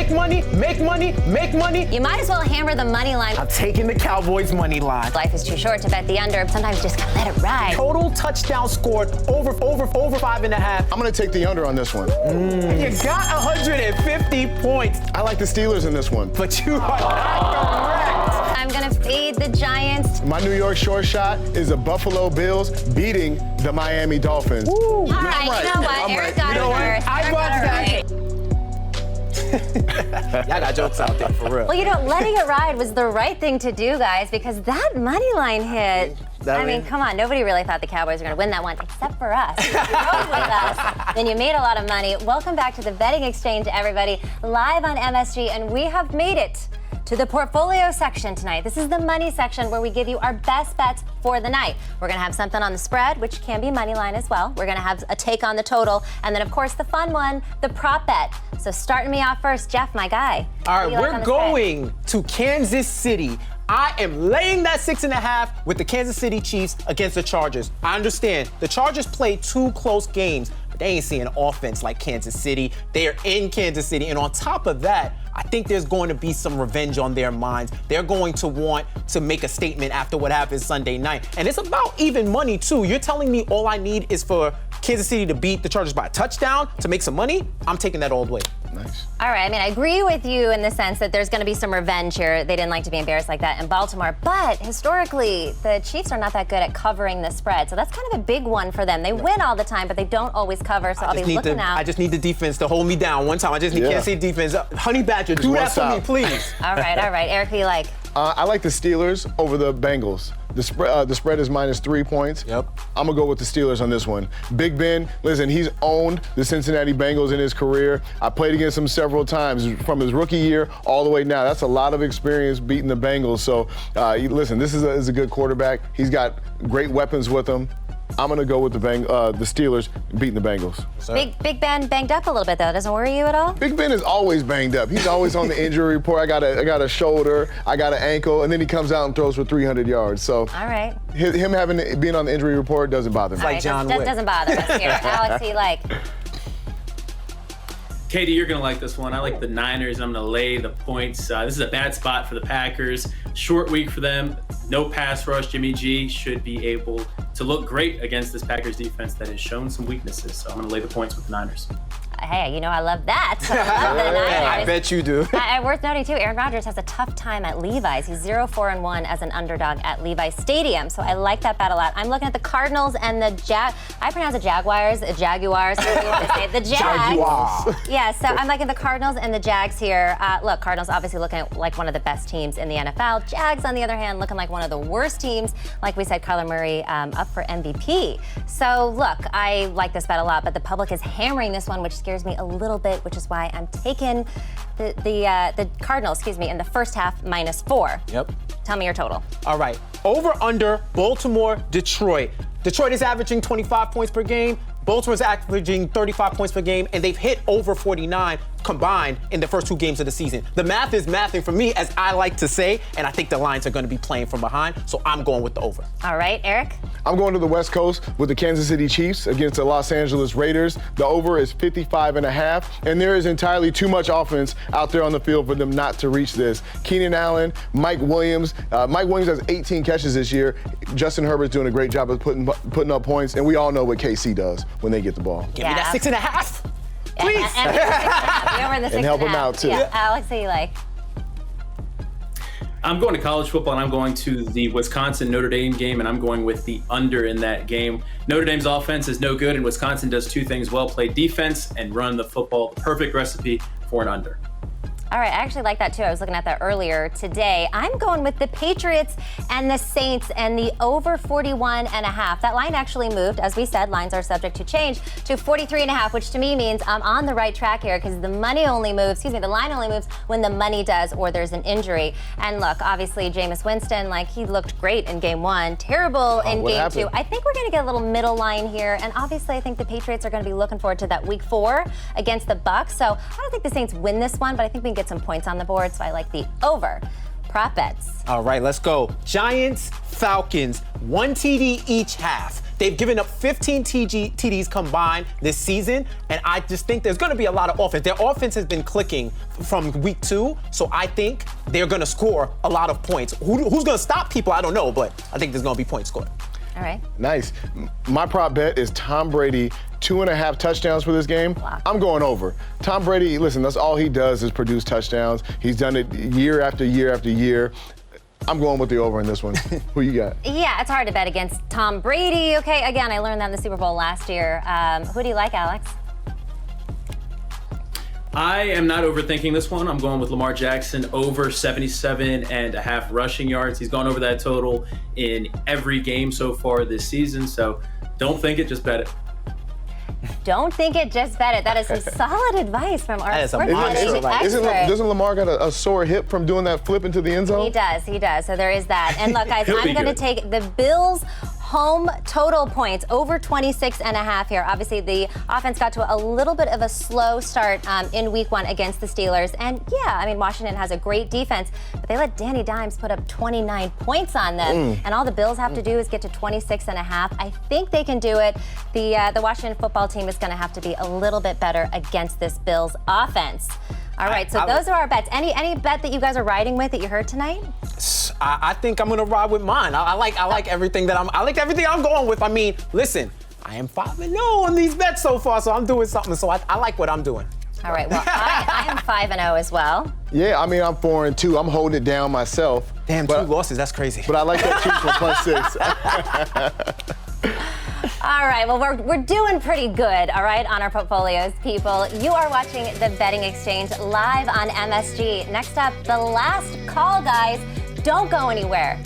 make money, make money, make money. You might as well hammer the money line. I'm taking the Cowboys money line. Life is too short to bet the under. Sometimes you just gotta let it ride. Total touchdown scored over 5.5. I'm going to take the under on this one. You got 150 points. I like the Steelers in this one. But you are not correct. I'm gonna fade the Giants. My New York short shot is the Buffalo Bills beating the Miami Dolphins. All right, you know what? Eric got it first. I Eric bought got it that. right. Y'all got jokes out there, for real. Well, you know, letting it ride was the right thing to do, guys, because that money line hit. I mean, come on, nobody really thought the Cowboys were going to win that one, except for us. If you rode with us, then you made a lot of money. Welcome back to the Betting Exchange, everybody, live on MSG, and we have made it to the portfolio section tonight. This is the money section where we give you our best bets for the night. We're gonna have something on the spread, which can be money line as well. We're gonna have a take on the total, and then of course the fun one, the prop bet. So starting me off first, Jeff, my guy. All right, we're going to Kansas City. I am laying that 6.5 with the Kansas City Chiefs against the Chargers. I understand the Chargers played 2 close games, but they ain't seeing offense like Kansas City. They are in Kansas City, and on top of that, I think there's going to be some revenge on their minds. They're going to want to make a statement after what happened Sunday night. And it's about even money, too. You're telling me all I need is for Kansas City to beat the Chargers by a touchdown to make some money? I'm taking that all the way. Nice. All right, I mean, I agree with you in the sense that there's going to be some revenge here. They didn't like to be embarrassed like that in Baltimore. But historically, the Chiefs are not that good at covering the spread. So that's kind of a big one for them. They win all the time, but they don't always cover. So I'll be looking out. I just need the defense to hold me down one time. I just need Kansas City defense. Honey Badger, do that for me, please. All right. Eric, who you like? I like the Steelers over the Bengals. The spread is -3 points. Yep. I'm going to go with the Steelers on this one. Big Ben, listen, he's owned the Cincinnati Bengals in his career. I played against him several times from his rookie year all the way now. That's a lot of experience beating the Bengals. So, listen, this is a good quarterback. He's got great weapons with him. I'm going to go with the Steelers beating the Bengals. Big Ben banged up a little bit, though. Doesn't worry you at all? Big Ben is always banged up. He's always on the injury report. I got a shoulder, I got an ankle, and then he comes out and throws for 300 yards. So all right. Him being on the injury report doesn't bother me. Like John Wick. Doesn't bother us here. Alex, who you like? Katie, you're going to like this one. I like the Niners, and I'm going to lay the points. This is a bad spot for the Packers. Short week for them. No pass rush. Jimmy G should be able to look great against this Packers defense that has shown some weaknesses. So I'm going to lay the points with the Niners. Hey, you know I love that. I love the Niners. I bet you do. Worth noting, too, Aaron Rodgers has a tough time at Levi's. He's 0-4-1 as an underdog at Levi's Stadium. So I like that bet a lot. I'm looking at the Cardinals and the I pronounce it Jaguars, Jaguars, however you want to say it. The Jags. Jaguar. Yeah, so I'm liking the Cardinals and the Jags here. Look, Cardinals obviously looking like one of the best teams in the NFL. Jags, on the other hand, looking like one of the worst teams. Like we said, Kyler Murray up for MVP. So look, I like this bet a lot, but the public is hammering this one, which scares me a little bit, which is why I'm taking the Cardinals, in the first half -4. Yep. Tell me your total. All right. Over under Baltimore, Detroit. Detroit is averaging 25 points per game. Baltimore's averaging 35 points per game, and they've hit over 49 combined in the first 2 games of the season. The math is mathing for me, as I like to say, and I think the Lions are going to be playing from behind, so I'm going with the over. All right, Eric? I'm going to the West Coast with the Kansas City Chiefs against the Los Angeles Raiders. The over is 55.5, and there is entirely too much offense out there on the field for them not to reach this. Keenan Allen, Mike Williams. Mike Williams has 18 catches this year. Justin Herbert's doing a great job of putting up points, and we all know what KC does when they get the ball. Give me that 6.5. Please. And help him out, too. Yeah. Alex, who you like? I'm going to college football, and I'm going to the Wisconsin-Notre Dame game, and I'm going with the under in that game. Notre Dame's offense is no good, and Wisconsin does 2 things well: play defense and run the football. The perfect recipe for an under. All right, I actually like that too. I was looking at that earlier today. I'm going with the Patriots and the Saints and the over 41.5. That line actually moved. As we said, lines are subject to change to 43.5, which to me means I'm on the right track here because the line only moves when the money does or there's an injury. And look, obviously, Jameis Winston, he looked great in game 1, terrible in game 2. I think we're going to get a little middle line here. And obviously, I think the Patriots are going to be looking forward to that week 4 against the Bucs. So I don't think the Saints win this one, but I think we can get some points on the board, so I like the over. Prop bets. All right, let's go. Giants, Falcons, 1 TD each half. They've given up 15 TDs combined this season, and I just think there's going to be a lot of offense. Their offense has been clicking from week 2, so I think they're going to score a lot of points. Who's going to stop people? I don't know, but I think there's going to be points scored. All right. Nice. My prop bet is Tom Brady 2.5 touchdowns for this game. Wow. I'm going over. Tom Brady, listen, that's all he does is produce touchdowns. He's done it year after year after year. I'm going with the over in this one. Who you got? Yeah, it's hard to bet against Tom Brady. Okay, again, I learned that in the Super Bowl last year. Who do you like, Alex? I am not overthinking this one. I'm going with Lamar Jackson over 77.5 rushing yards. He's gone over that total in every game so far this season. So don't think it, just bet it. Don't think it, just bet it. That is some solid advice from our That is some sports monster betting advice. expert. Doesn't Lamar got a sore hip from doing that flip into the end zone? He does. So there is that. And look, guys, He'll I'm be going to good. take the Bills home total points over 26.5 here. Obviously, the offense got to a little bit of a slow start in week 1 against the Steelers. And yeah, I mean, Washington has a great defense, but they let Danny Dimes put up 29 points on them. And all the Bills have to do is get to 26.5. I think they can do it. The Washington football team is going to have to be a little bit better against this Bills offense. All right, so those are our bets. Any bet that you guys are riding with that you heard tonight? I think I'm gonna ride with mine. I like everything that I'm going with. I mean, listen, I am 5-0 on these bets so far, so I'm doing something. So I like what I'm doing. All right, well, I am 5-0 as well. Yeah, I mean, I'm 4-2. I'm holding it down myself. Damn, but, 2 losses. That's crazy. But I like that Chiefs for +6. All right, well, we're doing pretty good, all right, on our portfolios, people. You are watching The Betting Exchange live on MSG. Next up, the last call, guys. Don't go anywhere.